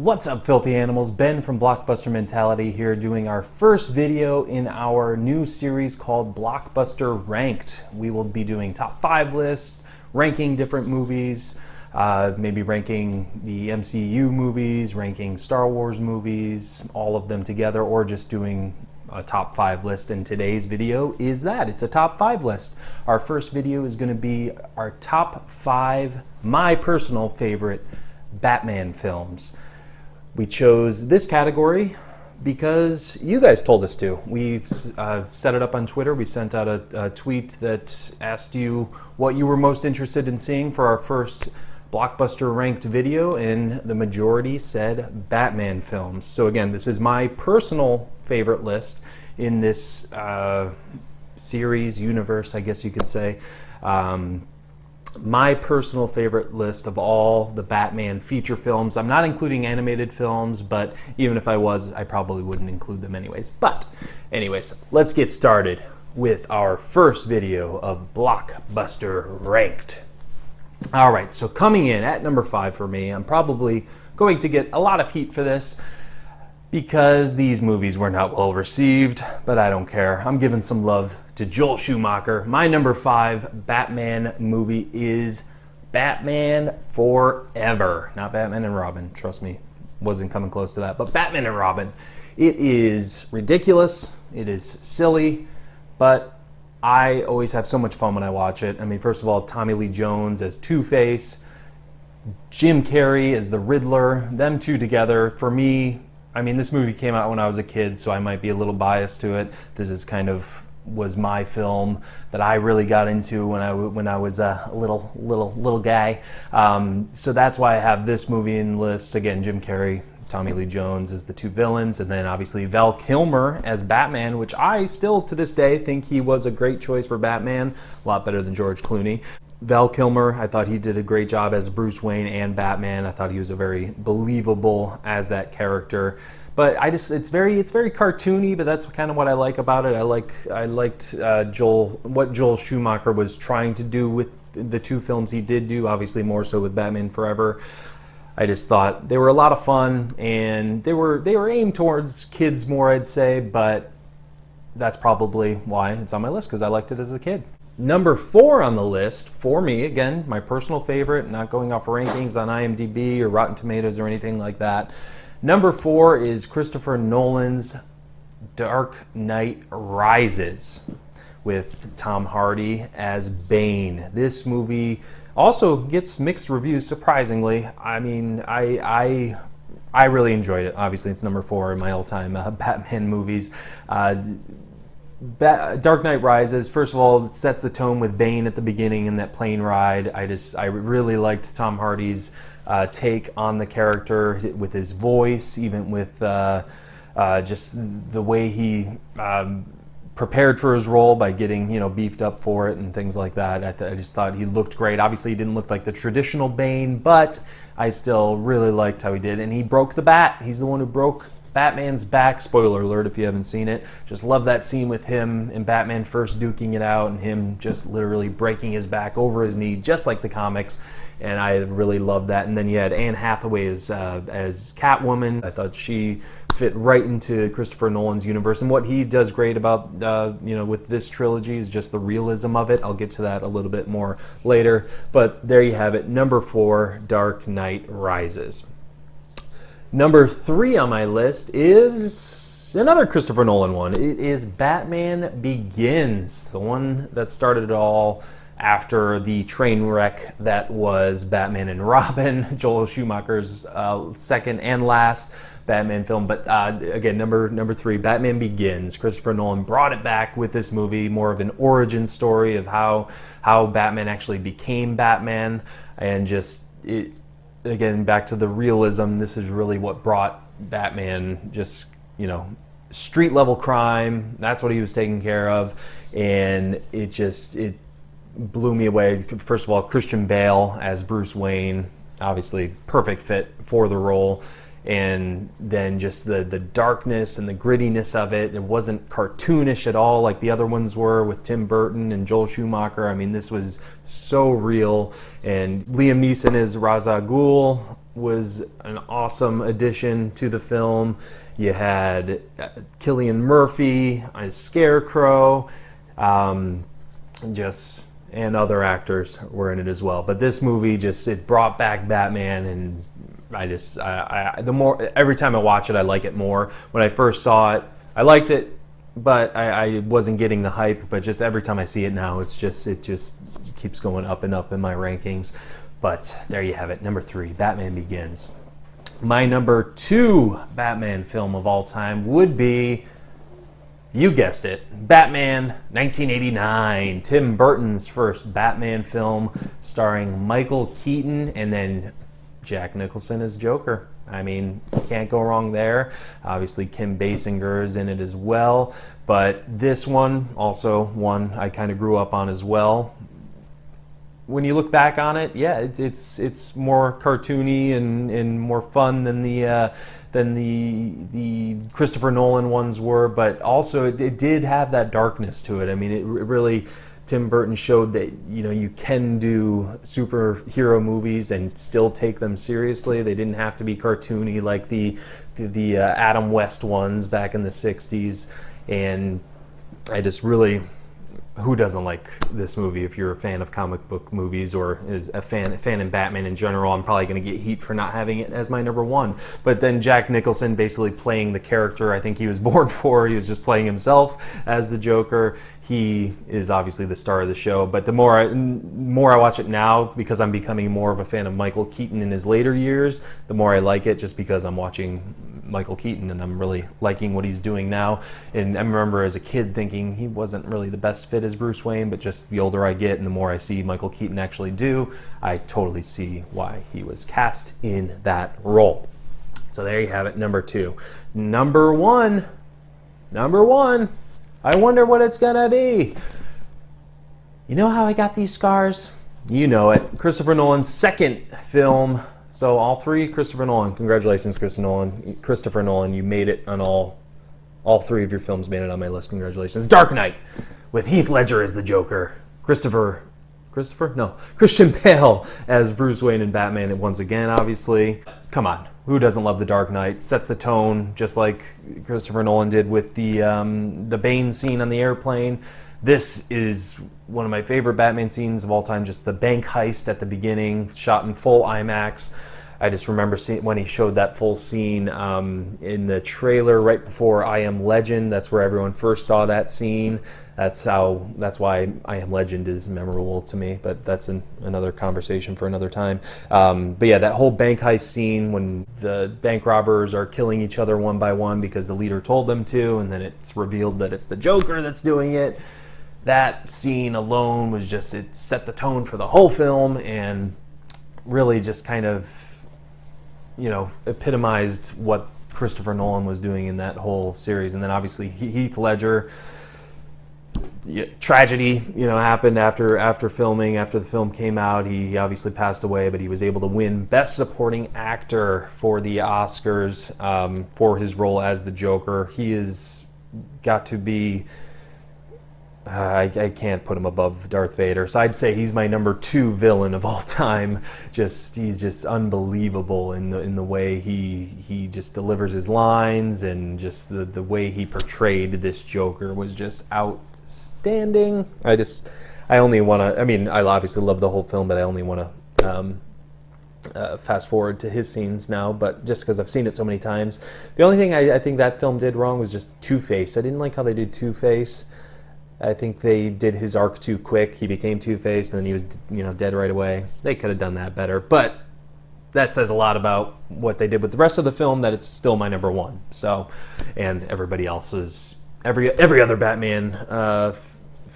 What's up, filthy animals? Ben from Blockbuster Mentality here, doing our first video in our new series called Blockbuster Ranked. We will be doing top 5 lists, ranking different movies, maybe ranking the MCU movies, ranking Star Wars movies, all of them together, or just doing a top 5 list. And today's video is that. It's a top 5 list. Our first video is going to be our top 5, my personal favorite Batman films. We chose this category because you guys told us to. We set it up on Twitter. We sent out a tweet that asked you what you were most interested in seeing for our first Blockbuster ranked video, and the majority said Batman films. So again, this is my personal favorite list in this series, universe, I guess you could say. My personal favorite list of all the Batman feature films. I'm not including animated films, but even if I was, I probably wouldn't include them anyways. But anyways, let's get started with our first video of Blockbuster Ranked. All right, so coming in at number 5 for me, I'm probably going to get a lot of heat for this because these movies were not well received, but I don't care. I'm giving some love to Joel Schumacher. My number 5 Batman movie is Batman Forever. Not Batman and Robin, trust me, wasn't coming close to that, but Batman and Robin. It is ridiculous, it is silly, but I always have so much fun when I watch it. I mean, first of all, Tommy Lee Jones as Two-Face, Jim Carrey as the Riddler, them two together, for me, I mean, this movie came out when I was a kid, so I might be a little biased to it. This is kind of was my film that I really got into when I was a little guy. So that's why I have this movie in the list. Again, Jim Carrey, Tommy Lee Jones as the two villains, and then obviously Val Kilmer as Batman, which I still to this day think he was a great choice for Batman, a lot better than George Clooney. Val Kilmer, I thought he did a great job as Bruce Wayne and Batman. I thought he was a very believable as that character. But it's very cartoony, but that's kind of what I like about it. I liked what Joel Schumacher was trying to do with the two films he did do, obviously more so with Batman Forever. I just thought they were a lot of fun, and they were aimed towards kids more, I'd say, but that's probably why it's on my list, because I liked it as a kid. Number 4 on the list, for me, again, my personal favorite, not going off rankings on IMDb or Rotten Tomatoes or anything like that. Number 4 is Christopher Nolan's Dark Knight Rises with Tom Hardy as Bane. This movie also gets mixed reviews, surprisingly. I mean, I really enjoyed it. Obviously, it's number 4 in my all-time Batman movies. Dark Knight Rises, first of all, it sets the tone with Bane at the beginning in that plane ride. I really liked Tom Hardy's take on the character with his voice, even with just the way he prepared for his role by getting, beefed up for it and things like that. I just thought he looked great. Obviously, he didn't look like the traditional Bane, but I still really liked how he did. And he broke the bat. He's the one who broke Batman's back. Spoiler alert if you haven't seen it. Just love that scene with him and Batman first duking it out and him just literally breaking his back over his knee, just like the comics. And I really loved that. And then you had Anne Hathaway as Catwoman. I thought she fit right into Christopher Nolan's universe. And what he does great about with this trilogy is just the realism of it. I'll get to that a little bit more later. But there you have it. Number 4, Dark Knight Rises. Number 3 on my list is another Christopher Nolan one. It is Batman Begins, the one that started it all after the train wreck that was Batman and Robin, Joel Schumacher's second and last Batman film. But again, number 3, Batman Begins. Christopher Nolan brought it back with this movie, more of an origin story of how Batman actually became Batman, and just it. Again, back to the realism, this is really what brought Batman, just, street level crime. That's what he was taking care of. And it blew me away. First of all, Christian Bale as Bruce Wayne, obviously perfect fit for the role. and then just the darkness and the grittiness of it. It wasn't cartoonish at all like the other ones were with Tim Burton and Joel Schumacher. I mean, this was so real, and Liam Neeson as Ra's al Ghul was an awesome addition to the film. You had Cillian Murphy as Scarecrow, and other actors were in it as well. But this movie it brought back Batman, and every time I watch it, I like it more. When I first saw it, I liked it, but I wasn't getting the hype. But just every time I see it now, it just keeps going up and up in my rankings. But there you have it, number 3, Batman Begins. My number 2 Batman film of all time would be, you guessed it, Batman 1989. Tim Burton's first Batman film, starring Michael Keaton and then Jack Nicholson as Joker. I mean, can't go wrong there. Obviously, Kim Basinger is in it as well. But this one, also one I kind of grew up on as well. When you look back on it, yeah, it's more cartoony and more fun than the Christopher Nolan ones were, but also it did have that darkness to it. I mean, it really, Tim Burton showed that you can do superhero movies and still take them seriously. They didn't have to be cartoony like the Adam West ones back in the '60s, and I just really. Who doesn't like this movie? If you're a fan of comic book movies or is a fan in Batman in general, I'm probably going to get heat for not having it as my number 1. But then Jack Nicholson basically playing the character I think he was born for. He was just playing himself as the Joker. He is obviously the star of the show. But the more I watch it now, because I'm becoming more of a fan of Michael Keaton in his later years, the more I like it, just because I'm watching Michael Keaton and I'm really liking what he's doing now. And I remember as a kid thinking he wasn't really the best fit as Bruce Wayne, but just the older I get and the more I see Michael Keaton actually do, I totally see why he was cast in that role. So there you have it, number 2. Number one, I wonder what it's gonna be. You know how I got these scars? You know it. Christopher Nolan's second film. So all 3, Christopher Nolan. Congratulations, Christopher Nolan. You made it on all 3 of your films made it on my list. Congratulations. Dark Knight with Heath Ledger as the Joker. Christian Bale as Bruce Wayne and Batman once again, obviously. Come on. Who doesn't love The Dark Knight? Sets the tone, just like Christopher Nolan did with the Bane scene on the airplane. This is one of my favorite Batman scenes of all time, just the bank heist at the beginning, shot in full IMAX. I just remember seeing when he showed that full scene in the trailer right before I Am Legend. That's where everyone first saw that scene. That's why I Am Legend is memorable to me, but that's another conversation for another time. But yeah, that whole bank heist scene when the bank robbers are killing each other one by one because the leader told them to, and then it's revealed that it's the Joker that's doing it. That scene alone was it set the tone for the whole film and really just kind of, epitomized what Christopher Nolan was doing in that whole series. And then obviously Heath Ledger, tragedy, happened after filming. After the film came out, he obviously passed away, but he was able to win Best Supporting Actor for the Oscars for his role as the Joker. He has got to be... I can't put him above Darth Vader, so I'd say he's my number 2 villain of all time. He's just unbelievable in the way he just delivers his lines, and just the way he portrayed this Joker was just outstanding. I obviously love the whole film, but I only want to fast forward to his scenes now, but just because I've seen it so many times. The only thing I think that film did wrong was just Two-Face. I didn't like how they did Two-Face. I think they did his arc too quick. He became Two-Face, and then he was, dead right away. They could have done that better, but that says a lot about what they did with the rest of the film, that it's still my number 1. So, and everybody else's, every other Batman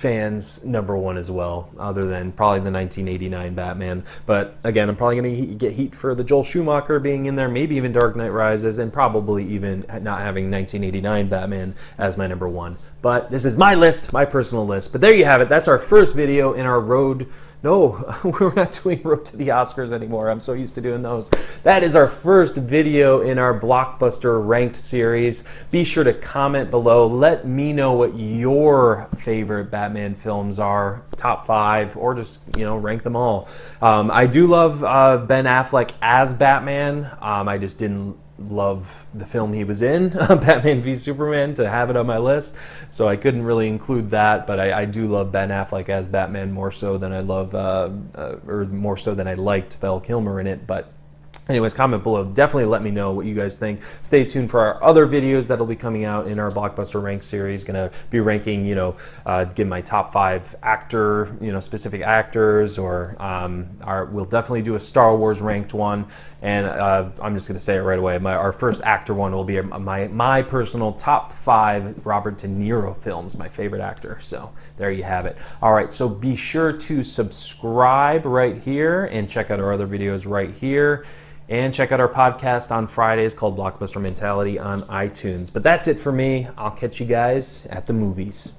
fans' number one as well, other than probably the 1989 Batman. But again, I'm probably going to get heat for the Joel Schumacher being in there, maybe even Dark Knight Rises, and probably even not having 1989 Batman as my number one. But this is my list, my personal list. But there you have it. That's our first video in our road. No, we're not doing Road to the Oscars anymore. I'm so used to doing those. That is our first video in our Blockbuster ranked series. Be sure to comment below. Let me know what your favorite Batman films are, top 5, or just, rank them all. I do love Ben Affleck as Batman. I just didn't love the film he was in, Batman v Superman, to have it on my list, so I couldn't really include that. But I do love Ben Affleck as Batman more so than I love, or more so than I liked Val Kilmer in it. But anyways, comment below. Definitely let me know what you guys think. Stay tuned for our other videos that'll be coming out in our Blockbuster Rank series. Gonna be ranking, give my top 5 actor, specific actors, or we'll definitely do a Star Wars ranked one. And I'm just gonna say it right away. Our first actor one will be my personal top 5 Robert De Niro films, my favorite actor. So there you have it. All right, so be sure to subscribe right here and check out our other videos right here. And check out our podcast on Fridays called Blockbuster Mentality on iTunes. But that's it for me. I'll catch you guys at the movies.